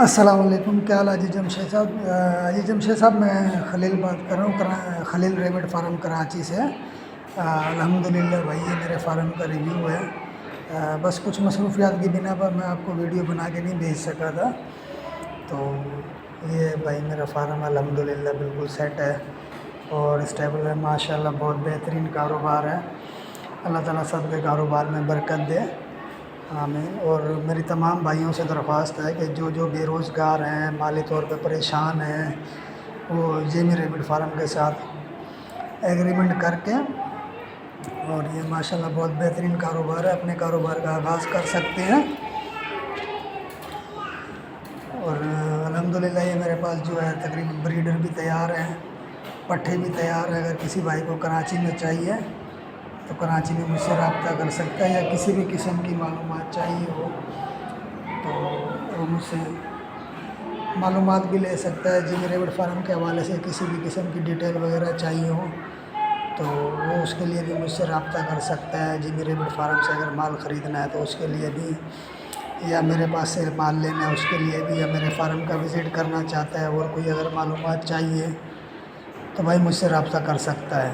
السلام علیکم، کیا حال ہے؟ جمشید صاحب، جمشید صاحب میں خلیل بات کر رہا ہوں، خلیل ریبٹ فارم کراچی سے۔ الحمدللہ بھائی، یہ میرے فارم کا ریویو ہے۔ بس کچھ مصروفیات کی بنا پر میں آپ کو ویڈیو بنا کے نہیں بھیج سکا تھا، تو یہ بھائی میرا فارم الحمدللہ بالکل سیٹ ہے اور اسٹیبل ہے، ماشاءاللہ بہت بہترین کاروبار ہے۔ اللہ تعالیٰ سب کے کاروبار میں برکت دے، آمین۔ اور میری تمام بھائیوں سے درخواست ہے کہ جو بے روزگار ہیں، مالی طور پہ پریشان ہیں، وہ جیمی ریبٹ فارم کے ساتھ ایگریمنٹ کر کے، اور یہ ماشاءاللہ بہت بہترین کاروبار ہے، اپنے کاروبار کا آغاز کر سکتے ہیں۔ اور الحمدللہ یہ میرے پاس جو ہے تقریباً بریڈر بھی تیار ہیں، پٹھے بھی تیار ہیں۔ اگر کسی بھائی کو کراچی میں چاہیے تو کراچی میں مجھ سے رابطہ کر سکتا ہے، یا کسی بھی قسم کی معلومات چاہیے ہو تو وہ مجھ سے معلومات بھی لے سکتا ہے۔ جیمی ریبٹ فارم کے حوالے سے کسی بھی قسم کی ڈیٹیل وغیرہ چاہیے ہو تو وہ اس کے لیے بھی مجھ سے رابطہ کر سکتا ہے۔ جیمی ریبٹ فارم سے اگر مال خریدنا ہے تو اس کے لیے بھی، یا میرے پاس سے مال لینا ہے اس کے لیے بھی، یا میرے فارم کا وزٹ کرنا چاہتا ہے اور کوئی اگر معلومات چاہیے تو بھائی مجھ سے رابطہ کر سکتا ہے۔